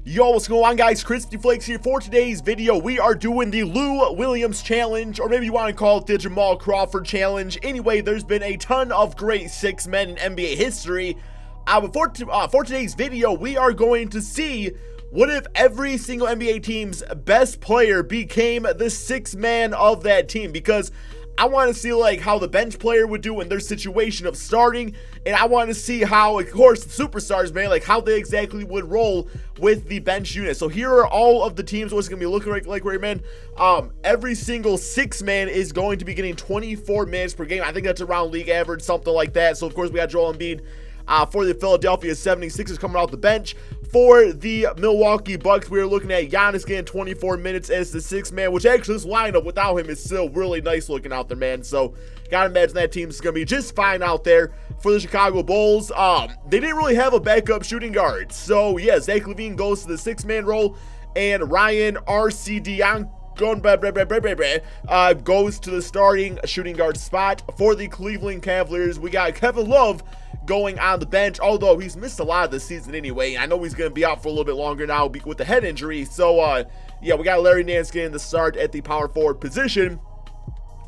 Yo, what's going on, guys? KrispyFlakes here. For today's video, we are doing the Lou Williams challenge, or maybe you want to call it the Jamal Crawford challenge. Anyway, there's been a ton of great six men in NBA history. For today's video, we are going to see what if every single NBA team's best player became the sixth man of that team, because I want to see like how the bench player would do in their situation of starting, and I want to see how, of course, the superstars, man, like how they exactly would roll with the bench unit. So here are all of the teams, what's going to be looking like right, man. Every single six man is going to be getting 24 minutes per game. I think that's around league average, something like that. So of course we got Joel Embiid for the Philadelphia 76ers coming off the bench. For the Milwaukee Bucks, we are looking at Giannis getting 24 minutes as the sixth man, which actually this lineup without him is still really nice looking out there, man. So gotta imagine that team's gonna be just fine out there. For the Chicago Bulls, they didn't really have a backup shooting guard. So yeah, Zach LaVine goes to the six-man role, and Ryan Arcidiacono goes to the starting shooting guard spot. For the Cleveland Cavaliers, we got Kevin Love going on the bench, although he's missed a lot of the season anyway. I know he's going to be out for a little bit longer now with the head injury. So yeah, we got Larry Nance getting the start at the power forward position.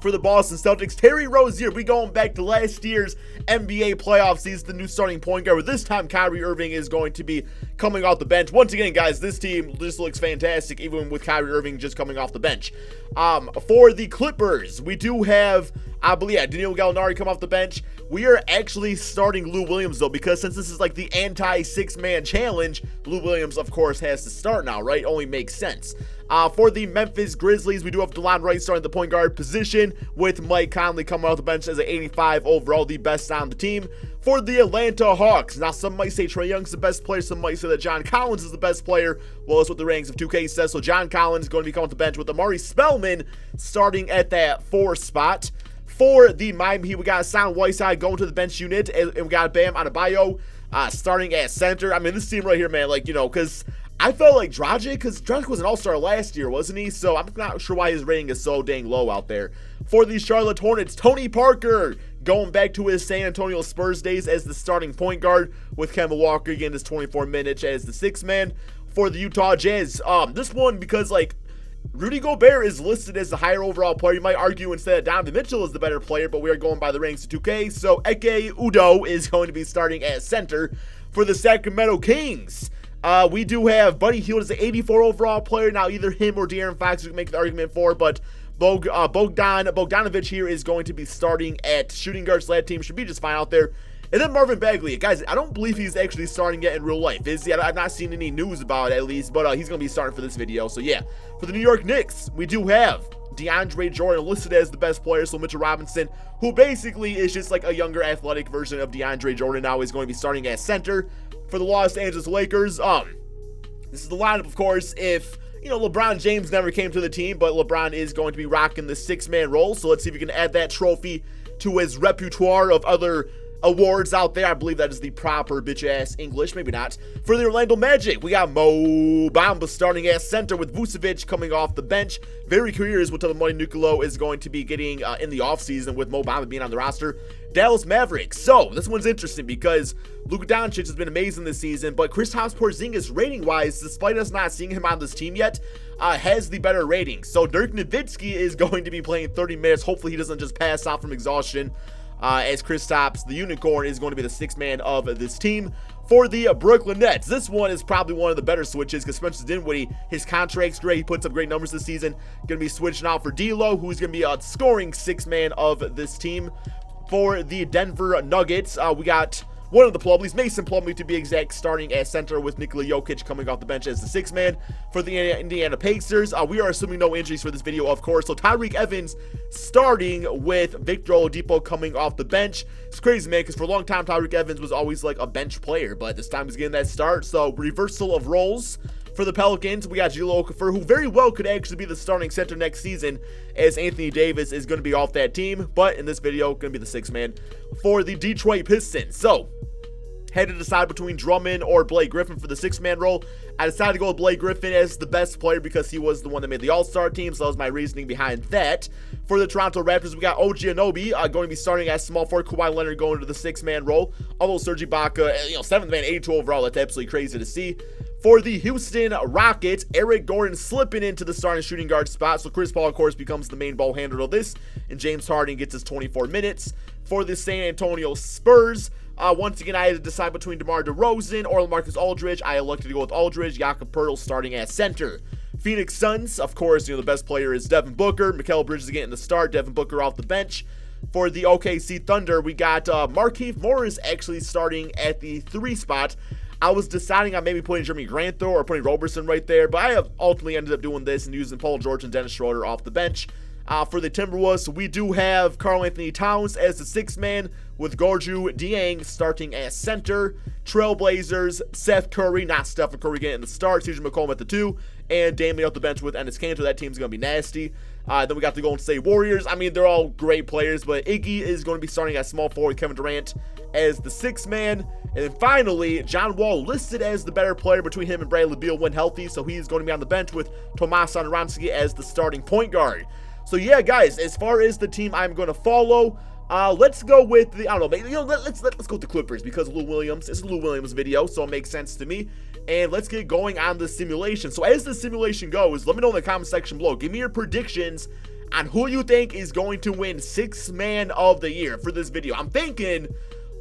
For the Boston Celtics, Terry Rozier, we going back to last year's NBA playoff season, the new starting point guard. This time, Kyrie Irving is going to be coming off the bench. Once again, guys, this team just looks fantastic, even with Kyrie Irving just coming off the bench. For the Clippers, we do have, I believe, Danilo Gallinari come off the bench. We are actually starting Lou Williams, though, because since this is like the anti-six-man challenge, Lou Williams, of course, has to start now, right? Only makes sense. For the Memphis Grizzlies, we do have DeLon Wright starting the point guard position, with Mike Conley coming off the bench as an 85 overall, the best on the team. For the Atlanta Hawks, now some might say Trae Young's the best player, some might say that John Collins is the best player. Well, that's what the rankings of 2K says. So John Collins is going to be coming off the bench with Amari Spellman starting at that 4 spot. For the Miami Heat, we got Hassan Whiteside going to the bench unit, and we got Bam Adebayo starting at center. I mean, this team right here, man, like, you know, because I felt like Dragic was an all-star last year, wasn't he? So I'm not sure why his rating is so dang low out there. For the Charlotte Hornets, Tony Parker going back to his San Antonio Spurs days as the starting point guard, with Kemba Walker getting his 24 minutes as the sixth man. For the Utah Jazz, this one, because like Rudy Gobert is listed as the higher overall player. You might argue instead Donovan Mitchell is the better player, but we are going by the ranks of 2K. So Ike Udo is going to be starting at center. For the Sacramento Kings, we do have Buddy Hield as the 84 overall player. Now either him or De'Aaron Fox we can make the argument for, but Bogdanovic here is going to be starting at shooting guard, so that team should be just fine out there. And then Marvin Bagley, guys, I don't believe he's actually starting yet in real life. Is he? I've not seen any news about it, at least, but he's going to be starting for this video. So yeah, for the New York Knicks, we do have DeAndre Jordan listed as the best player. So Mitchell Robinson, who basically is just like a younger athletic version of DeAndre Jordan, now is going to be starting at center. For the Los Angeles Lakers, this is the lineup, of course, if, you know, LeBron James never came to the team, but LeBron is going to be rocking the six-man role. So let's see if we can add that trophy to his repertoire of other awards out there. I believe that is the proper bitch-ass English, maybe not. For the Orlando Magic, we got Mo Bamba starting at center, with Vucevic coming off the bench. Very curious what type of money Nicolo is going to be getting in the offseason with Mo Bamba being on the roster. Dallas Mavericks. So this one's interesting because Luka Doncic has been amazing this season, but Kristaps Porzingis rating-wise, despite us not seeing him on this team yet, has the better rating. So Dirk Nowitzki is going to be playing 30 minutes. Hopefully he doesn't just pass out from exhaustion, as Kristaps, the Unicorn, is going to be the sixth man of this team. For the Brooklyn Nets, this one is probably one of the better switches because Spencer Dinwiddie, his contract's great. He puts up great numbers this season. Going to be switching out for D'Lo, who's going to be a scoring sixth man of this team. For the Denver Nuggets, we got one of the Plumleys, Mason Plumlee to be exact, starting at center, with Nikola Jokic coming off the bench as the sixth man. For the Indiana Pacers, we are assuming no injuries for this video, of course. So Tyreke Evans starting, with Victor Oladipo coming off the bench. It's crazy, man, because for a long time, Tyreke Evans was always like a bench player, but this time he's getting that start. So reversal of roles. For the Pelicans, we got Jahlil Okafor, who very well could actually be the starting center next season, as Anthony Davis is going to be off that team, but in this video, going to be the sixth man. For the Detroit Pistons, so had to decide between Drummond or Blake Griffin for the six-man role. I decided to go with Blake Griffin as the best player because he was the one that made the All-Star team, so that was my reasoning behind that. For the Toronto Raptors, we got OG Anunoby going to be starting as small forward, Kawhi Leonard going to the six-man role. Although Serge Ibaka, seventh man, 82 overall, that's absolutely crazy to see. For the Houston Rockets, Eric Gordon slipping into the starting shooting guard spot. So Chris Paul, of course, becomes the main ball handler of this, and James Harden gets his 24 minutes. For the San Antonio Spurs, once again, I had to decide between DeMar DeRozan or LaMarcus Aldridge. I elected to go with Aldridge. Jakob Poeltl starting at center. Phoenix Suns, of course, the best player is Devin Booker. Mikal Bridges getting the start. Devin Booker off the bench. For the OKC Thunder, we got Markieff Morris actually starting at the 3 spot. I was deciding on maybe putting Jeremy Grant though, or putting Roberson right there, but I have ultimately ended up doing this and using Paul George and Dennis Schroeder off the bench. For the Timberwolves, we do have Karl-Anthony Towns as the 6th man, with Gorgui Dieng starting at center. Trailblazers, Seth Curry, not Stephen Curry getting the start, CJ McCollum at the 2, and Damian off the bench with Enes Kanter. That team's going to be nasty. Then we got the Golden State Warriors. I mean, they're all great players, but Iggy is going to be starting at small forward, Kevin Durant as the 6th man. And then finally, John Wall listed as the better player between him and Bradley Beal when healthy, so he's going to be on the bench with Tomas Satoransky as the starting point guard. So yeah, guys, as far as the team I'm going to follow, let's go with the, I don't know, let's go with the Clippers because Lou Williams. It's a Lou Williams video, so it makes sense to me. And let's get going on the simulation. So as the simulation goes, let me know in the comment section below. Give me your predictions on who you think is going to win 6th man of the year for this video. I'm thinking,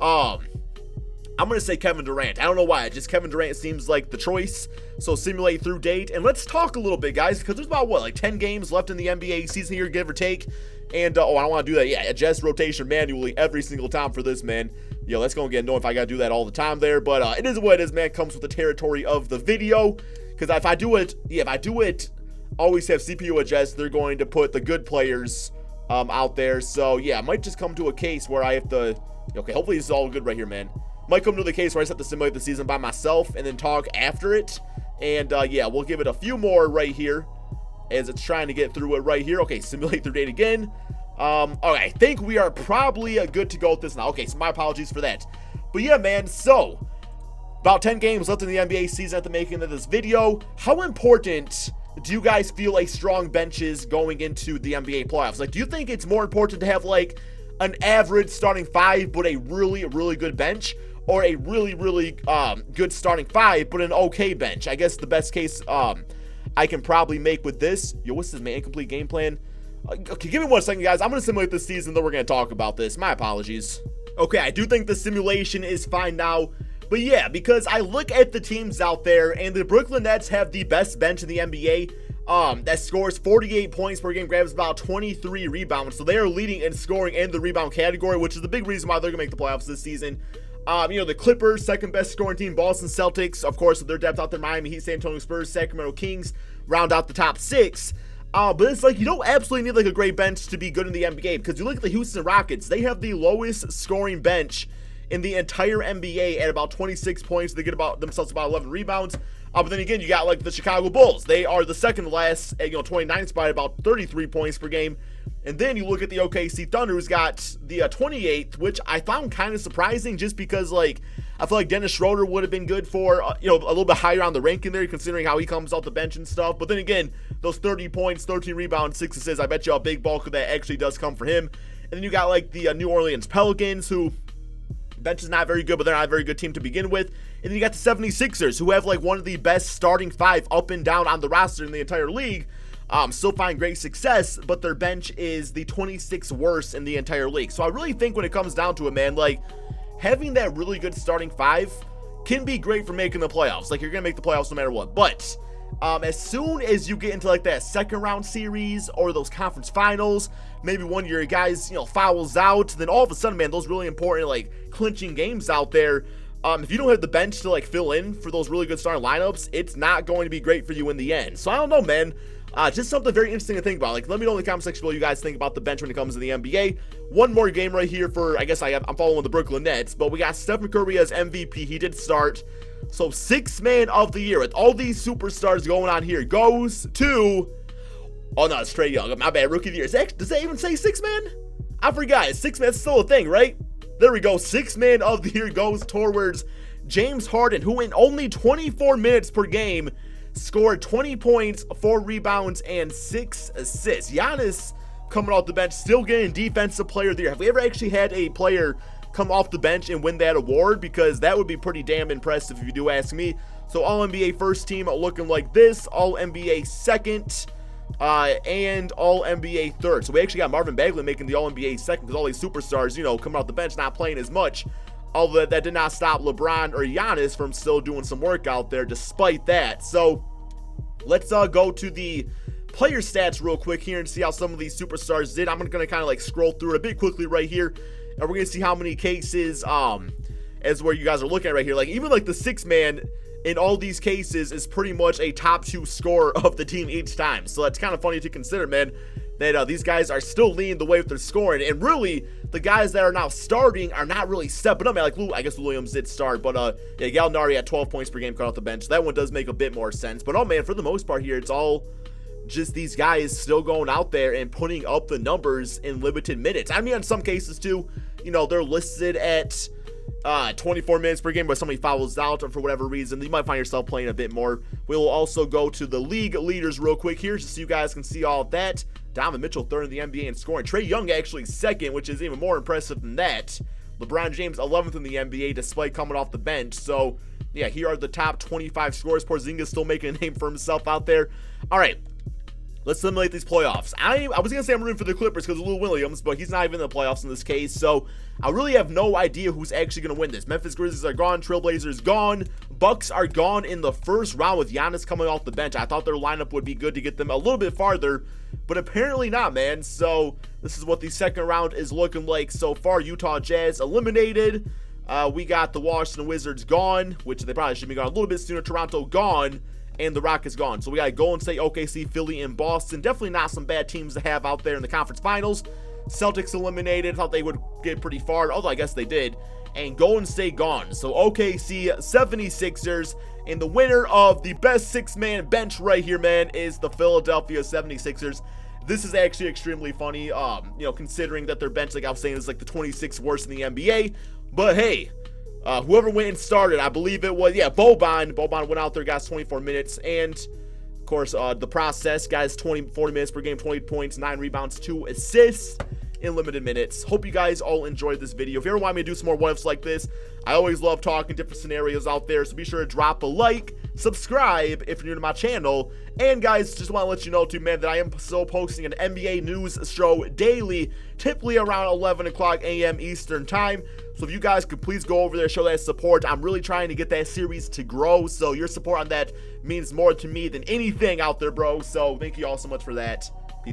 I'm going to say Kevin Durant. I don't know why. Just Kevin Durant seems like the choice. So simulate through date. And let's talk a little bit, guys, because there's about, what, like 10 games left in the NBA season here, give or take. And, I don't want to do that. Yeah, adjust rotation manually every single time for this, man. Yo, that's going to get annoying if I got to do that all the time there. But it is what it is, man. It comes with the territory of the video. Because if I do it, always have CPU adjust. They're going to put the good players out there. So, yeah, it might just come to a case where I have to, okay, hopefully this is all good right here, man. Might come to the case where I just have to simulate the season by myself and then talk after it. And, yeah, we'll give it a few more right here as it's trying to get through it right here. Okay, simulate through date again. Okay, I think we are probably good to go with this now. Okay, so my apologies for that. But, yeah, man, so about 10 games left in the NBA season at the making of this video. How important do you guys feel like strong benches going into the NBA playoffs? Like, do you think it's more important to have, like, an average starting 5 but a really, really good bench? Or a really, really good starting 5, but an okay bench? I guess the best case I can probably make with this. Yo, what's this, man? Incomplete game plan. Okay, give me 1 second, guys. I'm going to simulate this season, then we're going to talk about this. My apologies. Okay, I do think the simulation is fine now. But yeah, because I look at the teams out there, and the Brooklyn Nets have the best bench in the NBA. That scores 48 points per game, grabs about 23 rebounds. So they are leading in scoring and the rebound category, which is the big reason why they're going to make the playoffs this season. The Clippers, second best scoring team, Boston Celtics, of course, with their depth out there, Miami Heat, San Antonio Spurs, Sacramento Kings, round out the top 6. But it's like, you don't absolutely need like a great bench to be good in the NBA, because you look at the Houston Rockets, they have the lowest scoring bench in the entire NBA at about 26 points. They get themselves about 11 rebounds. But then again, you got like the Chicago Bulls. They are the second last at 29th spot at about 33 points per game. And then you look at the OKC Thunder, who's got the 28th, which I found kind of surprising just because, like, I feel like Dennis Schroeder would have been good for, a little bit higher on the ranking there, considering how he comes off the bench and stuff. But then again, those 30 points, 13 rebounds, 6 assists, I bet you a big bulk of that actually does come for him. And then you got, like, the New Orleans Pelicans, who bench is not very good, but they're not a very good team to begin with. And then you got the 76ers, who have, like, one of the best starting 5 up and down on the roster in the entire league. Still find great success, but their bench is the 26th worst in the entire league. So I really think when it comes down to it, man, like, having that really good starting 5 can be great for making the playoffs. Like, you're going to make the playoffs no matter what. But as soon as you get into, like, that second round series or those conference finals, maybe one of your guys, fouls out, then all of a sudden, man, those really important, like, clinching games out there, if you don't have the bench to, like, fill in for those really good starting lineups, it's not going to be great for you in the end. So I don't know, man. Just something very interesting to think about. Like, let me know in the comment section below what you guys think about the bench when it comes to the NBA. One more game right here for, I guess I'm following the Brooklyn Nets, but we got Stephen Curry as MVP. He did start. So 6th man of the year with all these superstars going on here goes to, oh no, it's Trae Young. My bad, rookie of the year. Does that even say 6th man? I forgot. 6th man's still a thing, right? There we go. 6th man of the year goes towards James Harden, who in only 24 minutes per game scored 20 points, 4 rebounds, and 6 assists. Giannis coming off the bench, still getting Defensive Player of the Year. Have we ever actually had a player come off the bench and win that award? Because that would be pretty damn impressive if you do ask me. So All-NBA first team looking like this, All-NBA second, and All-NBA third. So we actually got Marvin Bagley making the All-NBA second because all these superstars, you know, coming off the bench, not playing as much. Although that did not stop LeBron or Giannis from still doing some work out there despite that. So let's go to the player stats real quick here and see how some of these superstars did. I'm going to kind of like scroll through it a bit quickly right here, and we're going to see how many cases as where you guys are looking at right here. Like even like the 6-man in all these cases is pretty much a top 2 scorer of the team each time. So that's kind of funny to consider, man, that these guys are still leading the way with their scoring. And really, the guys that are now starting are not really stepping up, man. Like, I guess Williams did start, but yeah, Gallinari had 12 points per game cut off the bench. So that one does make a bit more sense. But, oh, man, for the most part here, it's all just these guys still going out there and putting up the numbers in limited minutes. I mean, in some cases, too, you know, they're listed at 24 minutes per game, but somebody fouls out or for whatever reason, you might find yourself playing a bit more. We will also go to the league leaders real quick here just so you guys can see all of that. Donovan Mitchell third in the NBA in scoring. Trae Young actually second, which is even more impressive than that. LeBron James 11th in the NBA despite coming off the bench. So yeah, here are the top 25 scorers. Porzingis still making a name for himself out there. All right, let's simulate these playoffs. I was going to say I'm rooting for the Clippers because of Lou Williams, but he's not even in the playoffs in this case. So I really have no idea who's actually going to win this. Memphis Grizzlies are gone. Trailblazers gone. Bucks are gone in the first round with Giannis coming off the bench. I thought their lineup would be good to get them a little bit farther, but apparently not, man. So this is what the second round is looking like so far. Utah Jazz eliminated. We got the Washington Wizards gone, which they probably should be gone a little bit sooner. Toronto gone. And the Rockets gone. So we got Golden State, OKC, Philly, and Boston. Definitely not some bad teams to have out there in the conference finals. Celtics eliminated. Thought they would get pretty far, although I guess they did. And Golden State gone. So OKC, 76ers. And the winner of the best 6-man bench right here, man, is the Philadelphia 76ers. This is actually extremely funny, you know, considering that their bench, like I was saying, is like the 26th worst in the NBA. But hey, whoever went and started, I believe it was, yeah, Boban. Boban went out there, got 24 minutes. And, of course, the process, guys, 40 minutes per game, 20 points, 9 rebounds, 2 assists in limited minutes. Hope you guys all enjoyed this video. If you ever want me to do some more what-ifs like this, I always love talking different scenarios out there. So be sure to drop a like, subscribe if you're new to my channel. And, guys, just want to let you know, too, man, that I am still posting an NBA news show daily, typically around 11 o'clock a.m. Eastern time. So if you guys could please go over there, show that support. I'm really trying to get that series to grow, so your support on that means more to me than anything out there, bro. So thank you all so much for that.